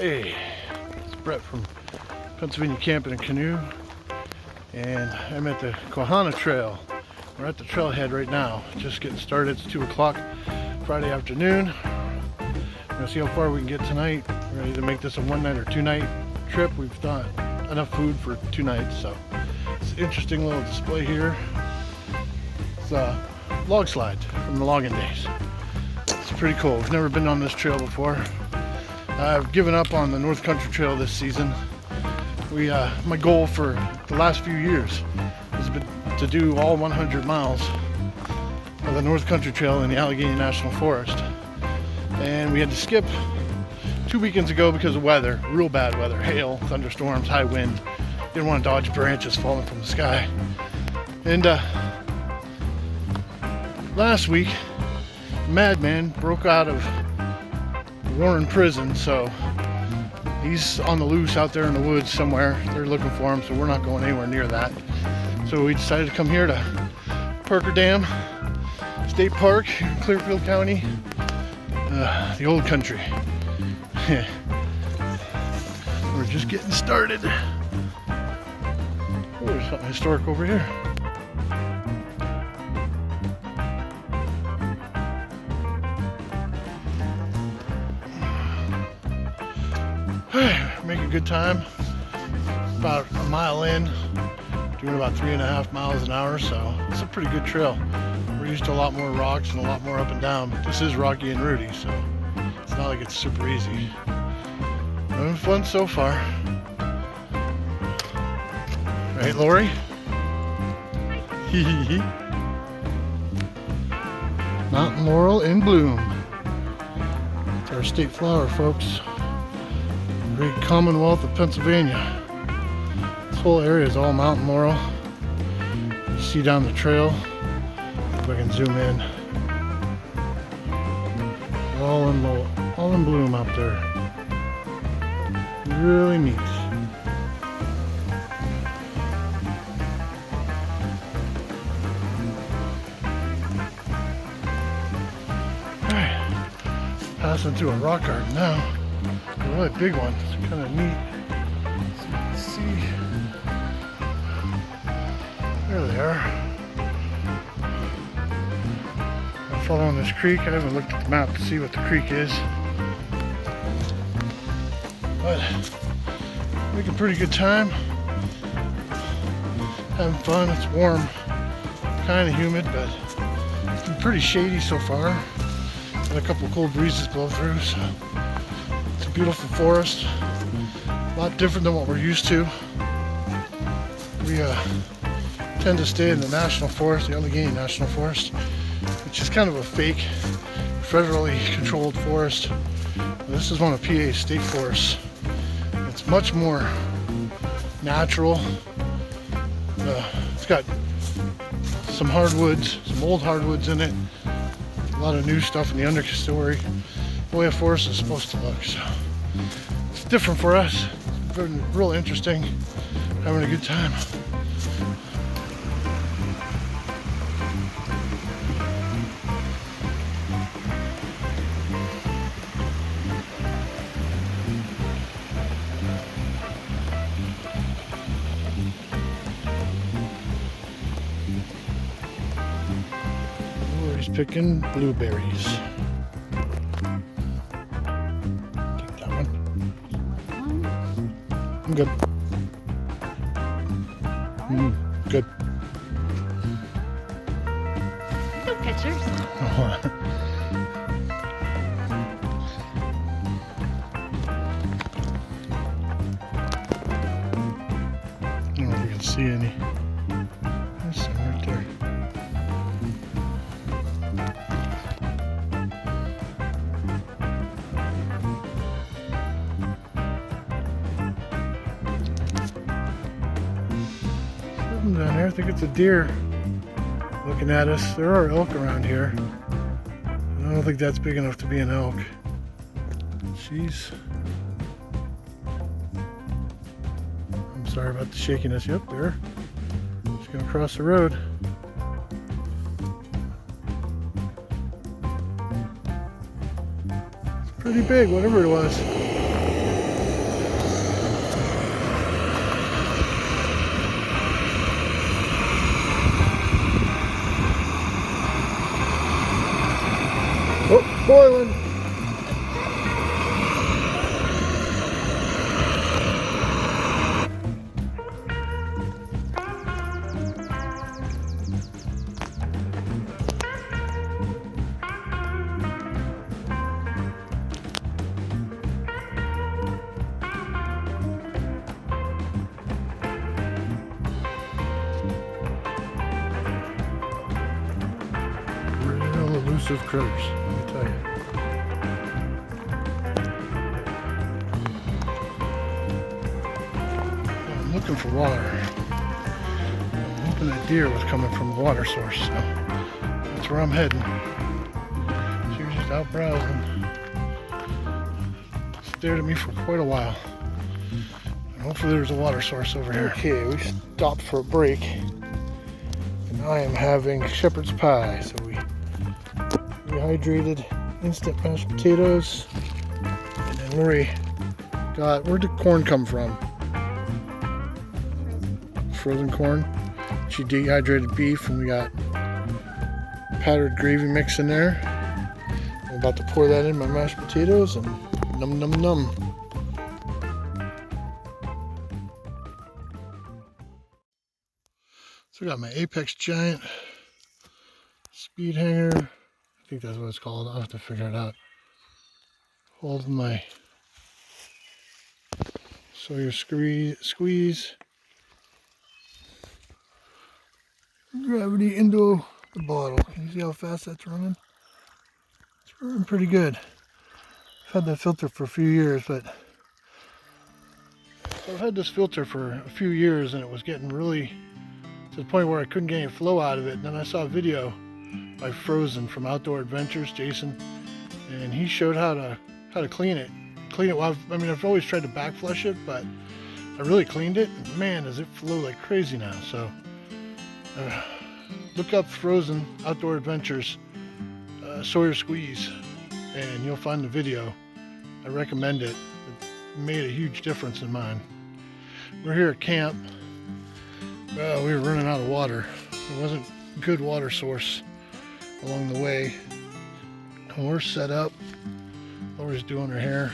Hey, it's Brett from Pennsylvania Camping and Canoe, and I'm at the Quehanna Trail. We're at the trailhead right now, just getting started. It's 2 o'clock Friday afternoon. We're gonna see how far we can get tonight. We're gonna either make this a 1 night or 2 night trip. We've done enough food for 2 nights, so it's an interesting little display here. It's a log slide from the logging days. It's pretty cool. We've never been on this trail before. I've given up on the North Country Trail this season. My goal for the last few years has been to do all 100 miles of the North Country Trail in the Allegheny National Forest. And we had to skip 2 weekends ago because of weather, real bad weather, hail, thunderstorms, high wind. Didn't want to dodge branches falling from the sky. And last week, Madman broke out of Warren prison, so he's on the loose out there in the woods somewhere. They're looking for him, so we're not going anywhere near that. So we decided to come here to Parker Dam State Park in Clearfield County, the old country. We're just getting started. Oh, there's something historic over here. Making good time. About a mile in, doing about 3.5 miles an hour, so it's a pretty good trail. We're used to a lot more rocks and a lot more up and down, but this is rocky and rooty, so it's not like it's super easy. Having fun so far. Right, Laurie? Mountain laurel in bloom. It's our state flower, folks. Great Commonwealth of Pennsylvania. This whole area is all mountain laurel. You see down the trail, if I can zoom in, all in bloom out there. Really neat. Alright, passing through a rock garden now. A really big one. It's kind of neat. So you can see. There they are. I'm following this creek. I haven't looked at the map to see what the creek is. But making pretty good time. Having fun. It's warm. Kind of humid, but it's been pretty shady so far. Had a couple cold breezes blow through, so it's a beautiful forest. A lot different than what we're used to. We tend to stay in the national forest, the Allegheny National Forest, which is kind of a fake, federally controlled forest. This is one of PA's state forests. It's much more natural. It's got some hardwoods, some old hardwoods in it. A lot of new stuff in the understory. The way a forest is supposed to look. So it's different for us. It's been real interesting. Having a good time. He's picking blueberries. Take that one. I'm good. Good. No pictures. I don't know if you can see any. There's some right there. Something down there. I think it's a deer looking at us. There are elk around here. I don't think that's big enough to be an elk. Jeez. I'm sorry about the shakiness. Yep, there. Just gonna cross the road. It's pretty big, whatever it was. aggressive critters, let me tell you. I'm looking for water. I'm hoping that deer was coming from a water source, so that's where I'm heading. She was just out browsing. Stared at me for quite a while. And hopefully there's a water source over here. Okay, we stopped for a break. And I am having shepherd's pie. So we rehydrated instant mashed potatoes. And then Laurie got, where did corn come from? Frozen corn. She dehydrated beef, and we got powdered gravy mix in there. I'm about to pour that in my mashed potatoes and num num num. So I got my Apex Giant speed hanger. I think that's what it's called. I'll have to figure it out. Holding my Sawyer squeeze. Gravity into the bottle. Can you see how fast that's running? It's running pretty good. I've had that filter for a few years, but so I've had this filter for a few years, and it was getting really to the point where I couldn't get any flow out of it. And then I saw a video by Frozen from Outdoor Adventures, Jason, and he showed how to clean it. Well, I mean, I've always tried to back flush it, but I really cleaned it, and man, does it flow like crazy now. So look up Frozen Outdoor Adventures Sawyer Squeeze, and you'll find the video. I recommend it. It made a huge difference in mine. We're here at camp. Well, we were running out of water. There wasn't a good water source along the way. And we're set up. Laurie's doing her hair.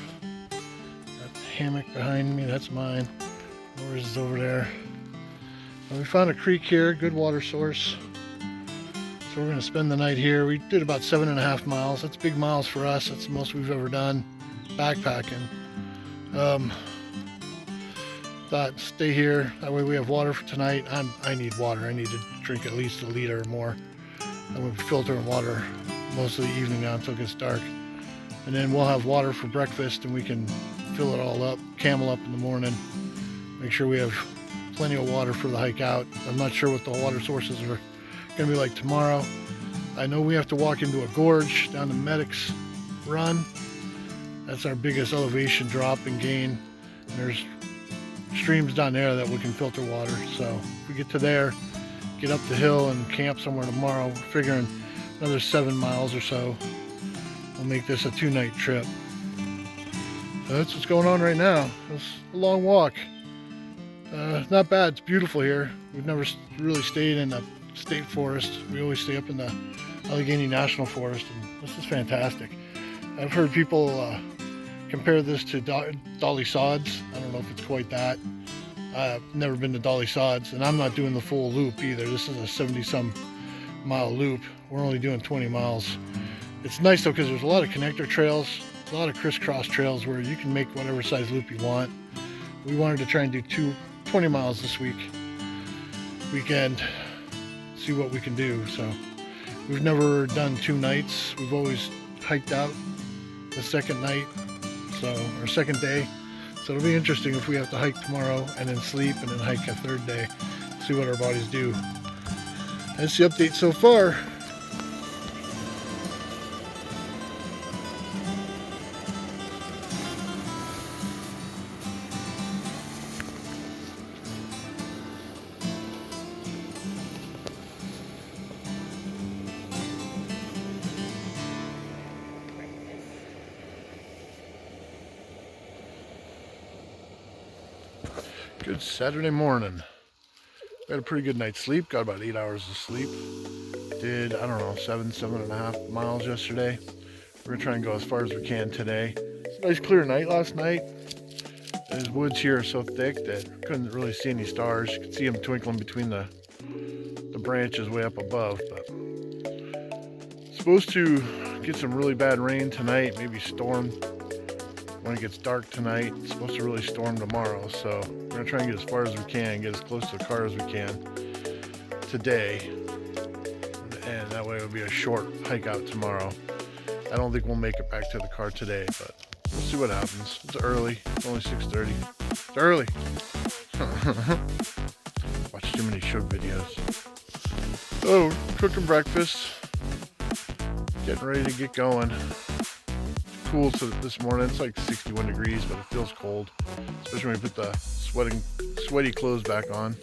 Got the hammock behind me, that's mine. Laurie's is over there. And we found a creek here, good water source. So we're gonna spend the night here. We did about 7.5 miles. That's big miles for us. That's the most we've ever done backpacking. Thought stay here. That way we have water for tonight. I need water. I need to drink at least 1 liter or more. And we'll be filtering water most of the evening now until it gets dark. And then we'll have water for breakfast, and we can fill it all up, camel up in the morning. Make sure we have plenty of water for the hike out. I'm not sure what the water sources are gonna be like tomorrow. I know we have to walk into a gorge down the Medics Run. That's our biggest elevation drop and gain. And there's streams down there that we can filter water. So if we get to there, get up the hill and camp somewhere tomorrow, we're figuring another 7 miles or so. We'll make this a 2-night trip. So that's what's going on right now. It's a long walk. Not bad. It's beautiful here. We've never really stayed in the state forest. We always stay up in the Allegheny National Forest, and this is fantastic. I've heard people compare this to Dolly Sods. I don't know if it's quite that. I've never been to Dolly Sods, and I'm not doing the full loop either. This is a 70-some mile loop. We're only doing 20 miles. It's nice though, because there's a lot of connector trails, a lot of crisscross trails where you can make whatever size loop you want. We wanted to try and do 20 miles this weekend, see what we can do. So we've never done 2 nights. We've always hiked out the second night, or second day. So it'll be interesting if we have to hike tomorrow and then sleep and then hike a 3rd day, see what our bodies do. That's the update so far. Good Saturday morning. We had a pretty good night's sleep, got about 8 hours of sleep. Did, I don't know, 7.5 miles yesterday. We're gonna try and go as far as we can today. It's a nice clear night last night. These woods here are so thick that I couldn't really see any stars. You could see them twinkling between the branches way up above. But supposed to get some really bad rain tonight, maybe storm when it gets dark tonight. It's supposed to really storm tomorrow, so we're gonna try and get as far as we can, get as close to the car as we can today, and that way it'll be a short hike out tomorrow. I don't think we'll make it back to the car today, but we'll see what happens. It's early. It's only 6:30. It's early. Watch too many show videos. Oh, cooking breakfast. Getting ready to get going. It's cool this morning. It's like 61 degrees, but it feels cold, especially when you put the sweaty clothes back on.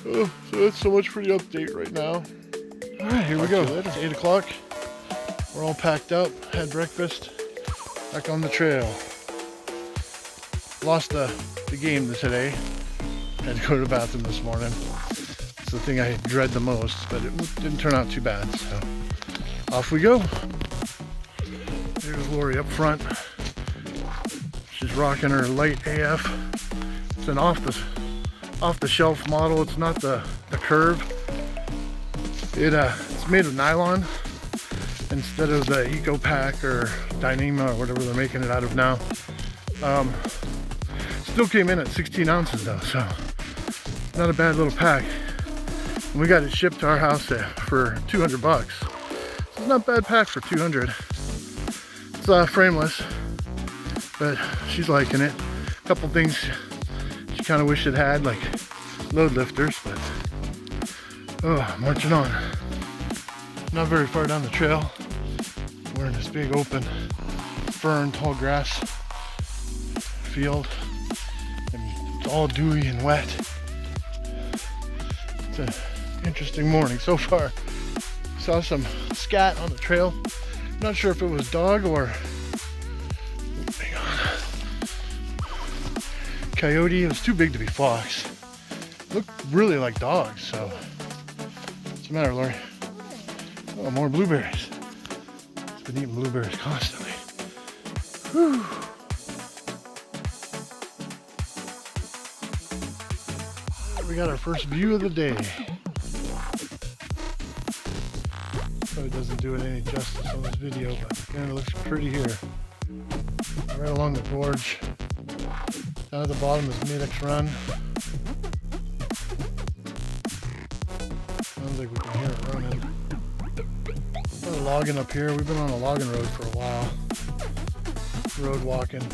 Oh, so that's so much for the update right now. All right, here we go. It's 8 o'clock. We're all packed up, had breakfast, back on the trail. Lost the game today. Had to go to the bathroom this morning. It's the thing I dread the most, but it didn't turn out too bad, so off we go. There's Laurie up front. She's rocking her light AF. It's an off-the-shelf model. It's not the curve. It's made of nylon instead of the Eco Pack or Dyneema or whatever they're making it out of now. Still came in at 16 ounces though, so not a bad little pack. And we got it shipped to our house for 200 bucks. So it's not a bad pack for 200. It's frameless, but she's liking it. A couple things she kind of wished it had, like load lifters, but marching on. Not very far down the trail. We're in this big open fern, tall grass field, and it's all dewy and wet. It's an interesting morning so far. Saw some scat on the trail. Not sure if it was dog or hang on, coyote. It was too big to be fox. Looked really like dogs. So what's the matter, Laurie? Oh, more blueberries. It's been eating blueberries constantly. Whew. We got our first view of the day. Probably doesn't do it any justice on this video, but man, it looks pretty here. Right along the gorge. Down at the bottom is Maddox Run. Sounds like we can hear it running. We're logging up here. We've been on a logging road for a while. Road walking.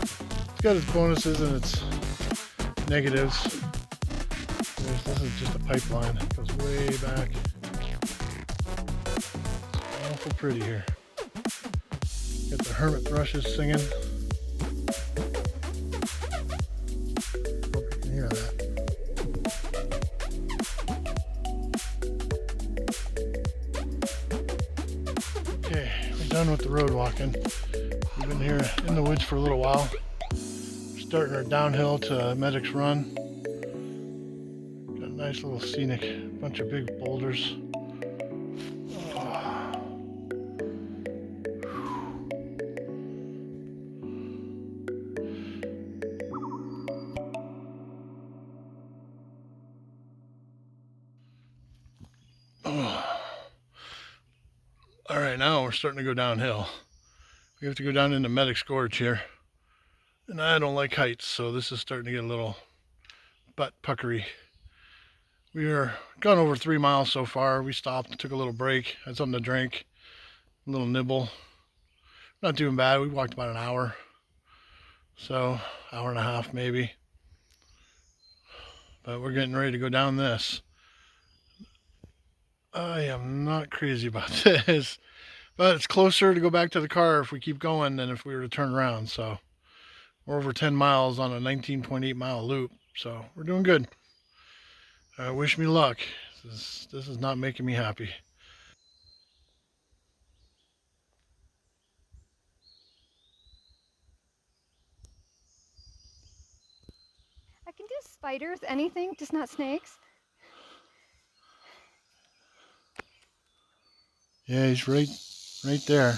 It's got its bonuses and its negatives. This is just a pipeline. It goes way back. It's awful pretty here. Got the hermit thrushes singing. Hope you can hear that. Okay, we're done with the road walking. We've been here in the woods for a little while. We're starting our downhill to Maddox Run. Got a nice little scenic bunch of big boulders. All right, now we're starting to go downhill. We have to go down into Maddox Gorge here. And I don't like heights, so this is starting to get a little butt puckery. We are gone over 3 miles so far. We stopped, took a little break, had something to drink, a little nibble. Not doing bad. We walked about an hour. So, hour and a half maybe. But we're getting ready to go down this. I am not crazy about this, but it's closer to go back to the car if we keep going than if we were to turn around. So we're over 10 miles on a 19.8 mile loop, so we're doing good. Wish me luck. This is not making me happy. I can do spiders, anything, just not snakes. Yeah, he's right there.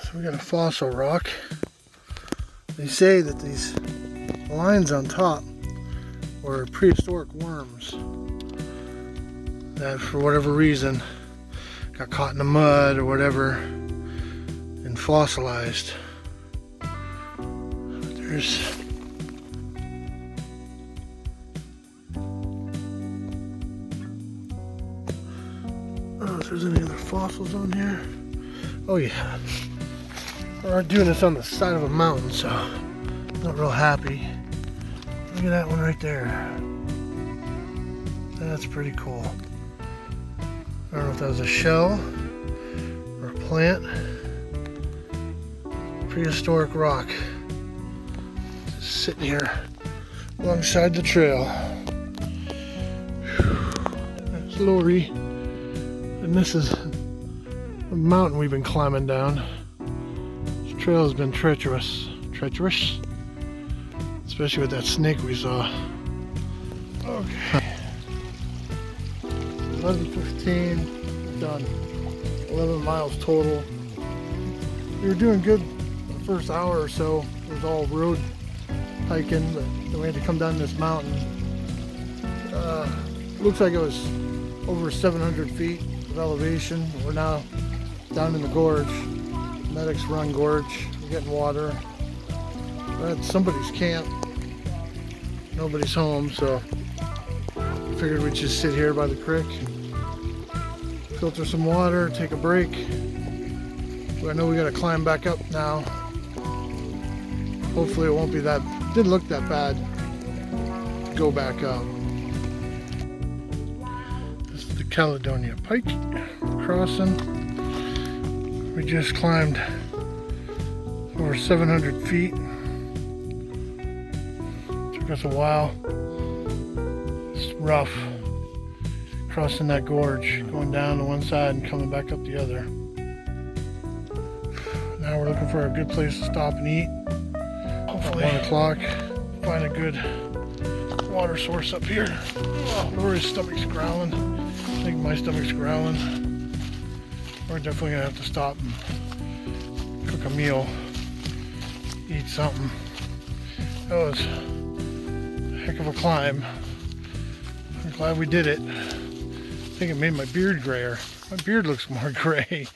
So we got a fossil rock. They say that these lines on top or prehistoric worms that for whatever reason got caught in the mud or whatever and fossilized. There's if there's any other fossils on here. Oh yeah. We're doing this on the side of a mountain, so I'm not real happy. Look at that one right there. That's pretty cool. I don't know if that was a shell or a plant. Prehistoric rock. Just sitting here alongside the trail. There's Laurie. And this is the mountain we've been climbing down. This trail has been treacherous. Treacherous? Especially with that snake we saw. Okay. 11:15, done. 11 miles total. We were doing good the first hour or so. It was all road hiking, but then we had to come down this mountain. Looks like it was over 700 feet of elevation. We're now down in the gorge, Medics Run Gorge. We're getting water. We're at somebody's camp. Nobody's home, so figured we'd just sit here by the creek and filter some water, take a break. But I know we gotta climb back up now. Hopefully it won't be that, didn't look that bad. Go back up. This is the Caledonia Pike crossing. We just climbed over 700 feet. Took us a while. It's rough crossing that gorge, going down to one side and coming back up the other. Now we're looking for a good place to stop and eat. Hopefully 1 o'clock, find a good water source up here. Oh, Laurie's stomach's growling. I think my stomach's growling. We're definitely gonna have to stop and cook a meal, eat something. That was a heck of a climb. I'm glad we did it. I think it made my beard grayer. My beard looks more gray.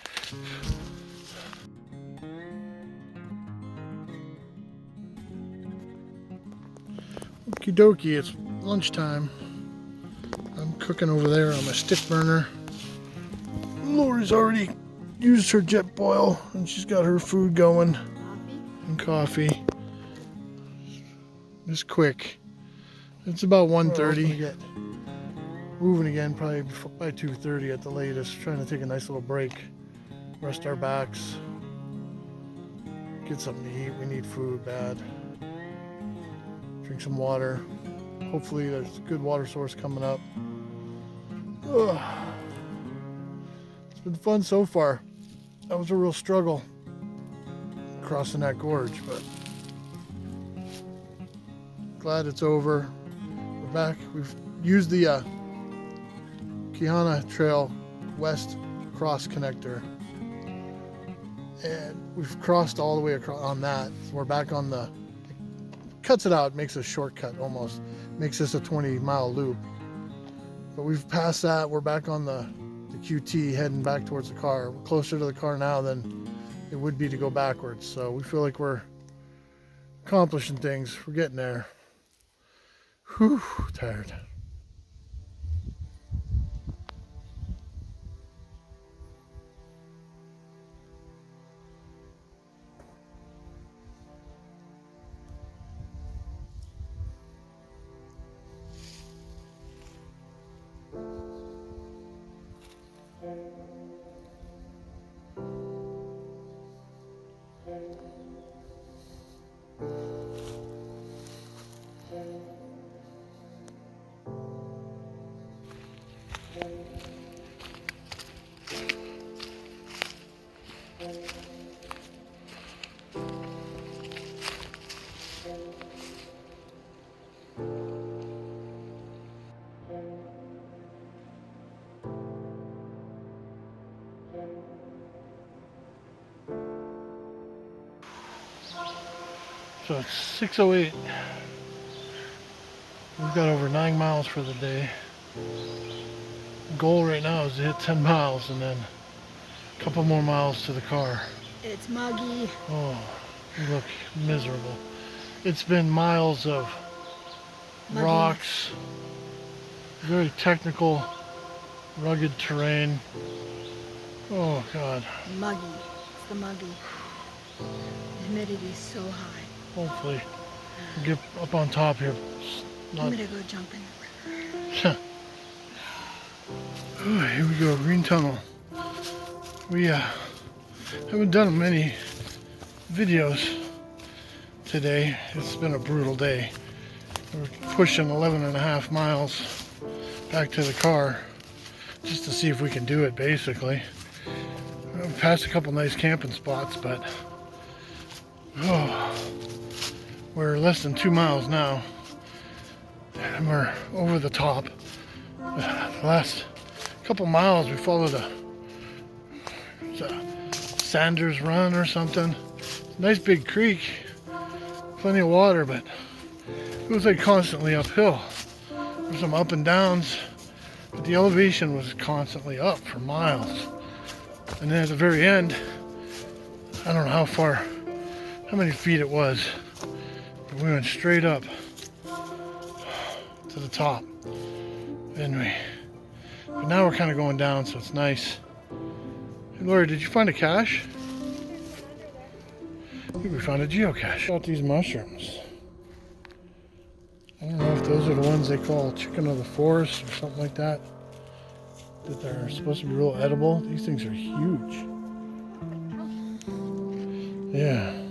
Okie dokie, it's lunchtime. I'm cooking over there on my stick burner. Laurie's already used her jet boil and she's got her food going. And coffee. It's quick. It's about 1:30. Moving again probably by 2:30 at the latest. Trying to take a nice little break. Rest our backs. Get something to eat. We need food bad. Drink some water. Hopefully there's a good water source coming up. Ugh. It's been fun so far. That was a real struggle crossing that gorge, but glad it's over. We're back. We've used the Quehanna Trail West Cross Connector, and we've crossed all the way across on that. So we're back on the, cuts it out, makes a shortcut almost, makes this a 20-mile loop. But we've passed that. We're back on the QT, heading back towards the car. We're closer to the car now than it would be to go backwards. So we feel like we're accomplishing things. We're getting there. Whew, tired. So it's 6:08. We've got over 9 miles for the day. The goal right now is to hit 10 miles and then a couple more miles to the car. It's muggy. Oh, you look miserable. It's been miles of Muggy. rocks, very technical, rugged terrain. Oh God. Muggy. It's the muggy. The humidity is so high. Hopefully we'll get up on top here. I'm gonna go jump in the river. Oh, here we go, green tunnel. We haven't done many videos today. It's been a brutal day. We're pushing 11.5 miles back to the car just to see if we can do it, basically. We've passed a couple nice camping spots, but we're less than 2 miles now and we're over the top. The last couple miles we followed a Sanders Run or something. Nice big creek, plenty of water, but it was like constantly uphill. There's some up and downs, but the elevation was constantly up for miles. And then at the very end, I don't know how many feet it was, but we went straight up to the top. Anyway, but now we're kind of going down, so it's nice. Hey, Laurie, did you find a cache? I think we found a geocache. Got these mushrooms. I don't know if those are the ones they call chicken of the forest or something like that. That they're supposed to be real edible. These things are huge. Yeah.